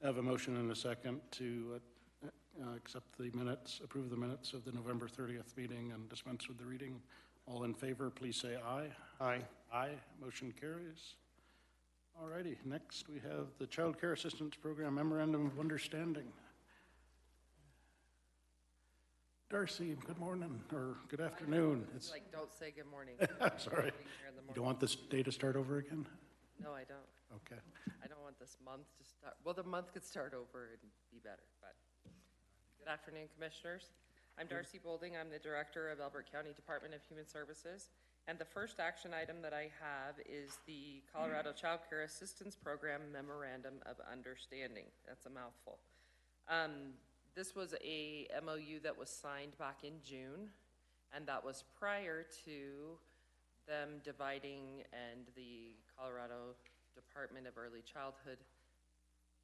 Speaker 1: I have a motion and a second to accept the minutes, approve the minutes of the November 30th meeting and dispense with the reading. All in favor, please say aye.
Speaker 2: Aye.
Speaker 1: Aye. Motion carries. All righty, next we have the Child Care Assistance Program Memorandum of Understanding. Darcy, good morning, or good afternoon. It's,
Speaker 10: Like, don't say good morning.
Speaker 1: sorry.
Speaker 10: Here in the
Speaker 1: You don't want this day to start over again?
Speaker 10: No, I don't.
Speaker 1: Okay.
Speaker 10: I don't want this month to start, well, the month could start over and be better, but. Good afternoon, Commissioners. I'm Darcy Bolding. I'm the Director of Elbert County Department of Human Services. And the first action item that I have is the Colorado Child Care Assistance Program Memorandum of Understanding. That's a mouthful. This was a MOU that was signed back in June, and that was prior to them dividing and the Colorado Department of Early Childhood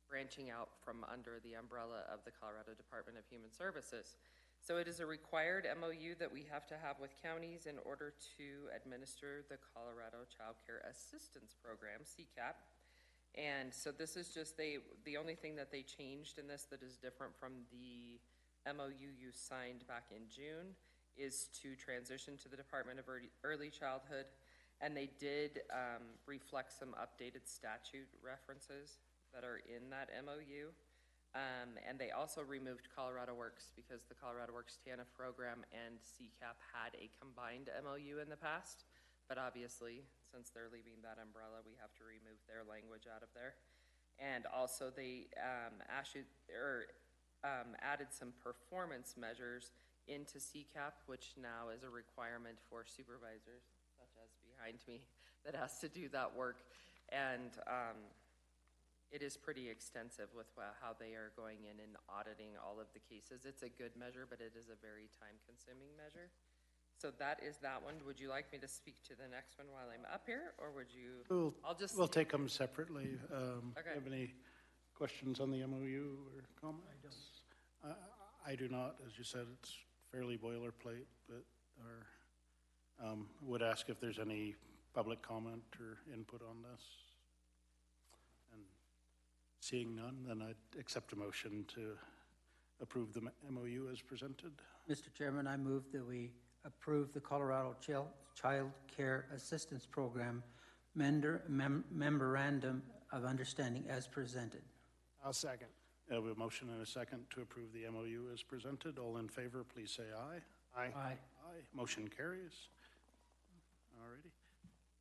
Speaker 10: branching out from under the umbrella of the Colorado Department of Human Services. So it is a required MOU that we have to have with counties in order to administer the Colorado Child Care Assistance Program, CCAP. And so this is just the only thing that they changed in this that is different from the MOU you signed back in June is to transition to the Department of Early Childhood. And they did reflect some updated statute references that are in that MOU. And they also removed Colorado Works because the Colorado Works TANF program and CCAP had a combined MOU in the past. But obviously, since they're leaving that umbrella, we have to remove their language out of there. And also they added some performance measures into CCAP, which now is a requirement for supervisors, such as behind me, that has to do that work. And it is pretty extensive with how they are going in and auditing all of the cases. It's a good measure, but it is a very time-consuming measure. So that is that one. Would you like me to speak to the next one while I'm up here, or would you?
Speaker 1: We'll take them separately.
Speaker 10: Okay.
Speaker 1: Do you have any questions on the MOU or comments? I do not. As you said, it's fairly boilerplate, but would ask if there's any public comment or input on this. And seeing none, then I'd accept a motion to approve the MOU as presented.
Speaker 3: Mr. Chairman, I move that we approve the Colorado Child Care Assistance Program Memorandum of Understanding as presented.
Speaker 2: I'll second.
Speaker 1: I have a motion and a second to approve the MOU as presented. All in favor, please say aye.
Speaker 2: Aye.
Speaker 3: Aye.
Speaker 1: Aye. Motion carries. All righty.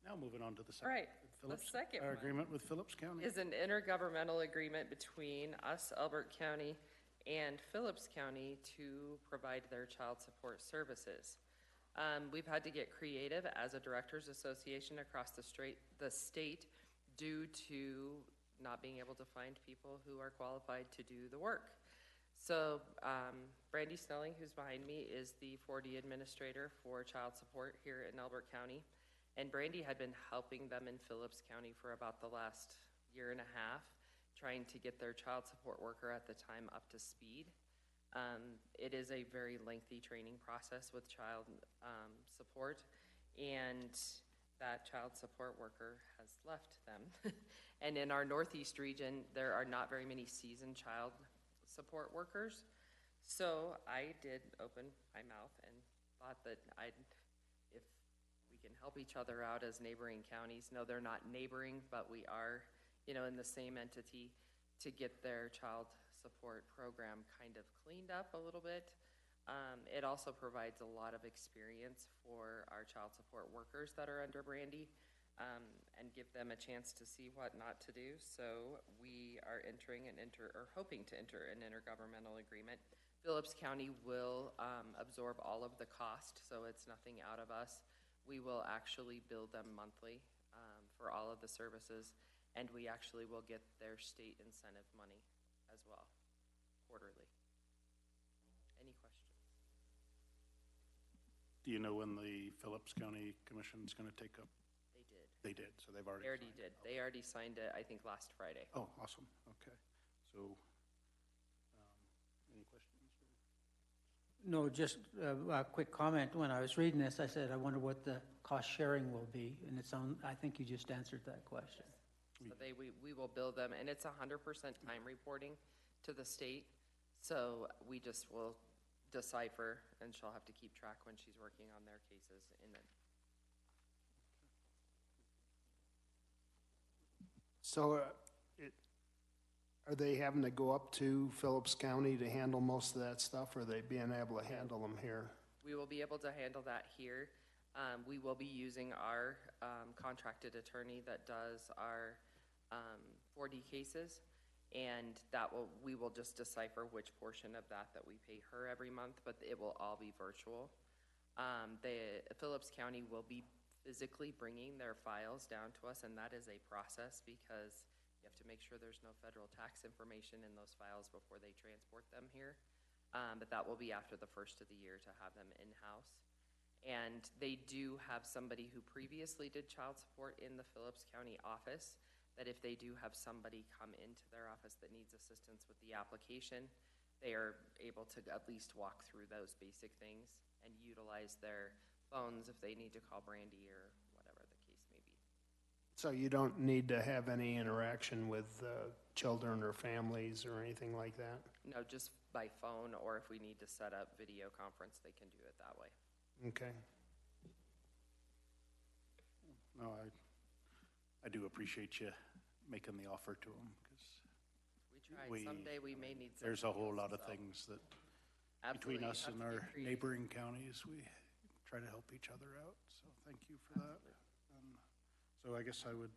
Speaker 1: Now moving on to the second.
Speaker 10: All right, the second one
Speaker 1: agreement with Phillips County.
Speaker 10: is an intergovernmental agreement between us, Elbert County, and Phillips County to provide their child support services. We've had to get creative as a directors association across the state due to not being able to find people who are qualified to do the work. So Brandy Snelling, who's behind me, is the 4D administrator for child support here in Elbert County. And Brandy had been helping them in Phillips County for about the last year and a half, trying to get their child support worker at the time up to speed. It is a very lengthy training process with child support, and that child support worker has left them. And in our Northeast region, there are not very many seasoned child support workers. So I did open my mouth and thought that if we can help each other out as neighboring counties, no, they're not neighboring, but we are, in the same entity, to get their child support program kind of cleaned up a little bit. It also provides a lot of experience for our child support workers that are under Brandy, and give them a chance to see what not to do. So we are hoping to enter an intergovernmental agreement. Phillips County will absorb all of the cost, so it's nothing out of us. We will actually bill them monthly for all of the services, and we actually will get their state incentive money as well, quarterly. Any questions?
Speaker 1: Do you know when the Phillips County Commission is going to take up?
Speaker 10: They did.
Speaker 1: They did, so they've already.
Speaker 10: They already did. They already signed it, I think, last Friday.
Speaker 1: Oh, awesome. Okay. So, any questions?
Speaker 3: No, just a quick comment. When I was reading this, I said, I wonder what the cost sharing will be, and I think you just answered that question.
Speaker 10: So we will bill them, and it's 100% time reporting to the state. So we just will decipher, and she'll have to keep track when she's working on their cases in it.
Speaker 2: So are they having to go up to Phillips County to handle most of that stuff, or are they being able to handle them here?
Speaker 10: We will be able to handle that here. We will be using our contracted attorney that does our 4D cases, and we will just decipher which portion of that we pay her every month, but it will all be virtual. Phillips County will be physically bringing their files down to us, and that is a process because you have to make sure there's no federal tax information in those files before they transport them here. But that will be after the first of the year to have them in-house. And they do have somebody who previously did child support in the Phillips County office, that if they do have somebody come into their office that needs assistance with the application, they are able to at least walk through those basic things and utilize their phones if they need to call Brandy or whatever the case may be.
Speaker 2: So you don't need to have any interaction with children or families or anything like that?
Speaker 10: No, just by phone, or if we need to set up video conference, they can do it that way.
Speaker 2: Okay.
Speaker 1: No, I do appreciate you making the offer to them, because
Speaker 10: We tried. Someday we may need.
Speaker 1: there's a whole
Speaker 10: somebody
Speaker 1: lot of
Speaker 10: else, so.
Speaker 1: things that,
Speaker 10: Absolutely,
Speaker 1: between
Speaker 10: you
Speaker 1: us
Speaker 10: have
Speaker 1: and
Speaker 10: to be
Speaker 1: our
Speaker 10: creative.
Speaker 1: neighboring counties, we try to help each other out, so thank you for that. So I guess I would,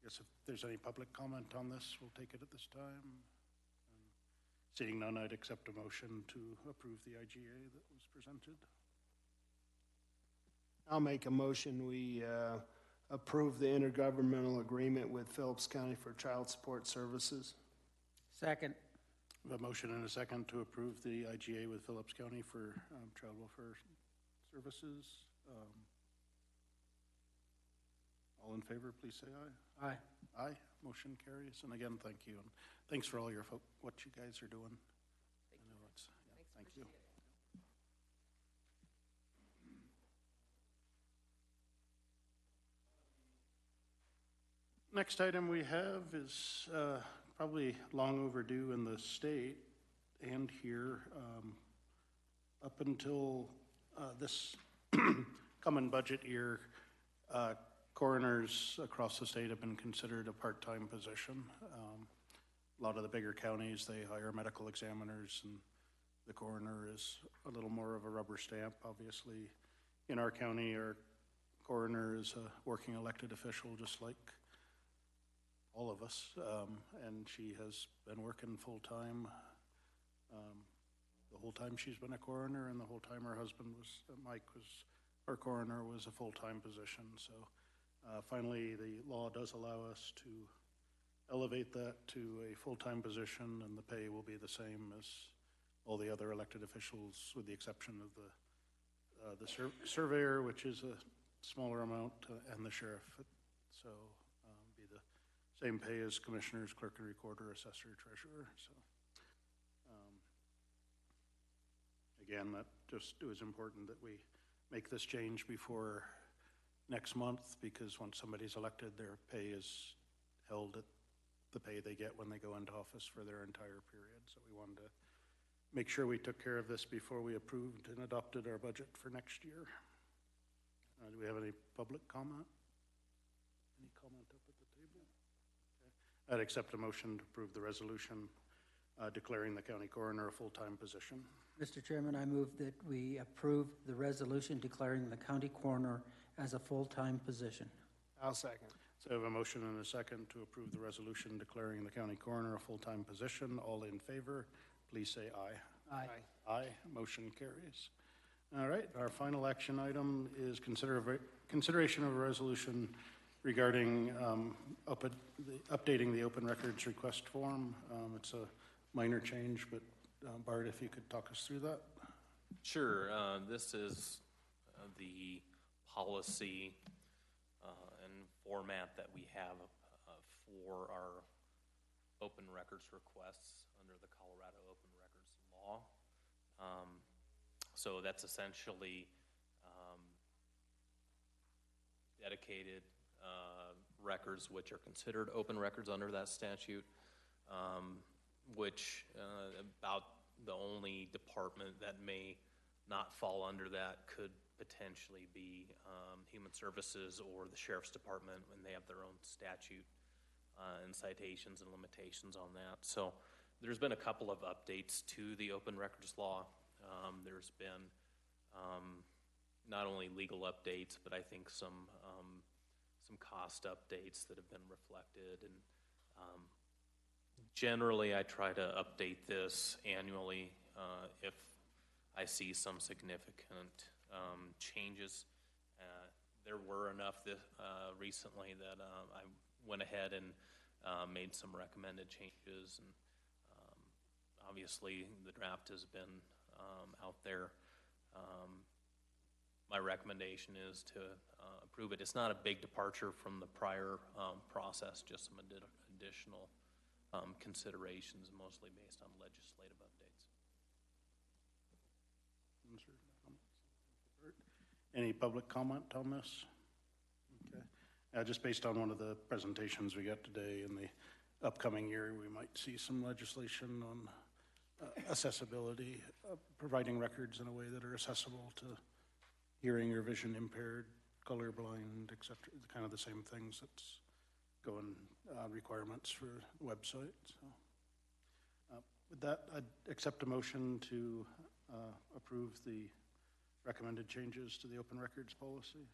Speaker 1: if there's any public comment on this, we'll take it at this time. Seeing none, I'd accept a motion to approve the IGA that was presented.
Speaker 2: I'll make a motion, we approve the intergovernmental agreement with Phillips County for child support services.
Speaker 3: Second.
Speaker 1: We have a motion and a second to approve the IGA with Phillips County for child welfare services. All in favor, please say aye.
Speaker 3: Aye.
Speaker 1: Aye, motion carries. And again, thank you. And thanks for all what you guys are doing. I know it's, yeah, thank you. Next item we have is probably long overdue in the state and here. Up until this coming budget year, coroners across the state have been considered a part-time position. A lot of the bigger counties, they hire medical examiners, and the coroner is a little more of a rubber stamp. Obviously, in our county, our coroner is a working elected official, just like all of us, and she has been working full-time the whole time she's been a coroner, and the whole time her husband was, Mike was, our coroner, was a full-time position. So finally, the law does allow us to elevate that to a full-time position, and the pay will be the same as all the other elected officials, with the exception of the surveyor, which is a smaller amount, and the sheriff. So be the same pay as commissioners, clerk and recorder, assessor, treasurer. So again, it was important that we make this change before next month, because once somebody's elected, their pay is held at the pay they get when they go into office for their entire period. So we wanted to make sure we took care of this before we approved and adopted our budget for next year. Do we have any public comment? Any comment up at the table? Okay. I'd accept a motion to approve the resolution declaring the county coroner a full-time position.
Speaker 3: Mr. Chairman, I move that we approve the resolution declaring the county coroner as a full-time position.
Speaker 2: I'll second.
Speaker 1: So I have a motion and a second to approve the resolution declaring the county coroner a full-time position. All in favor, please say aye.
Speaker 3: Aye.
Speaker 1: Aye. Motion carries. All right, our final action item is consideration of a resolution regarding updating the open records request form. It's a minor change, but Bart, if you could talk us through that.
Speaker 11: Sure. This is the policy and format that we have for our open records requests under the Colorado Open Records Law. So that's essentially dedicated records which are considered open records under that statute, which about the only department that may not fall under that could potentially be Human Services or the Sheriff's Department when they have their own statute and citations and limitations on that. So there's been a couple of updates to the open records law. There's been not only legal updates, but I think some cost updates that have been reflected. And generally, I try to update this annually if I see some significant changes. There were enough recently that I went ahead and made some recommended changes, and obviously the draft has been out there. My recommendation is to approve it. It's not a big departure from the prior process, just some additional considerations, mostly based on legislative updates.
Speaker 1: Any public comment on this? Okay. Just based on one of the presentations we got today, in the upcoming year, we might see some legislation on accessibility, providing records in a way that are accessible to hearing or vision impaired, colorblind, etc. Kind of the same things that's going requirements for the website. So, with that, I'd accept a motion to approve the recommended changes to the open records policy.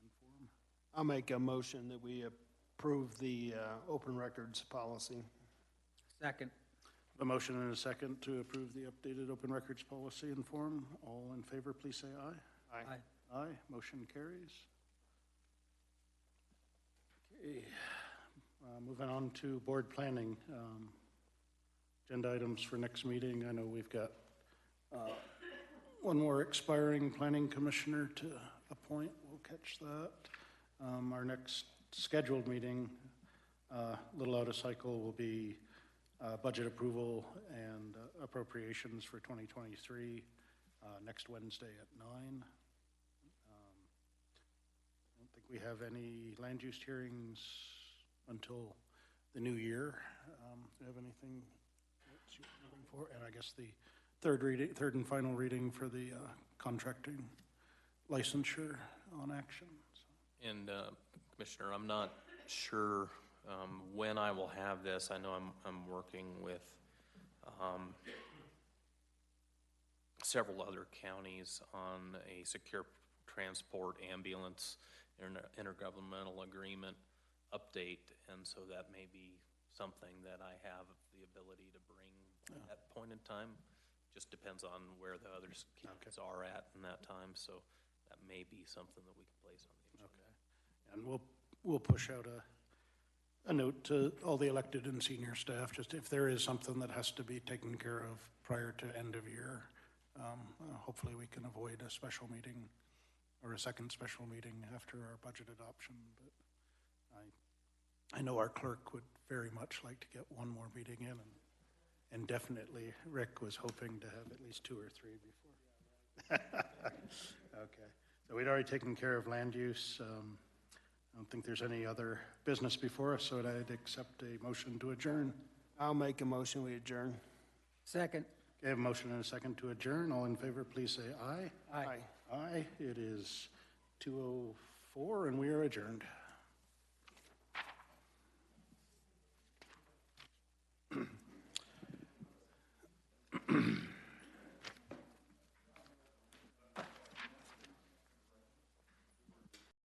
Speaker 1: And form.
Speaker 2: I'll make a motion that we approve the open records policy.
Speaker 3: Second.
Speaker 1: A motion and a second to approve the updated open records policy and form. All in favor, please say aye.
Speaker 3: Aye.
Speaker 1: Aye. Motion carries. Okay. Moving on to board planning. Agenda items for next meeting. I know we've got one more expiring planning commissioner to appoint. We'll catch that. Our next scheduled meeting, a little out of cycle, will be budget approval and appropriations for 2023 next Wednesday at 9. I don't think we have any land use hearings until the new year. Do you have anything that you're looking for? And I guess the third and final reading for the contracting licensure on action. So.
Speaker 11: And Commissioner, I'm not sure when I will have this. I know I'm working with several other counties on a secure transport ambulance intergovernmental agreement update, and so that may be something that I have the ability to bring at that point in time. Just depends on where the other counties are at in that time, so that may be something that we can place on the agenda.
Speaker 1: Okay. And we'll push out a note to all the elected and senior staff, just if there is something that has to be taken care of prior to end of year. Hopefully we can avoid a special meeting or a second special meeting after our budget adoption, but I know our clerk would very much like to get one more meeting in, and definitely Rick was hoping to have at least 2 or 3 before. Okay, so we'd already taken care of land use. I don't think there's any other business before us, so I'd accept a motion to adjourn.
Speaker 2: I'll make a motion, we adjourn.
Speaker 3: Second.
Speaker 1: Okay, I have a motion and a second to adjourn. All in favor, please say aye.
Speaker 3: Aye.
Speaker 1: Aye. It is 2:04 and we are adjourned.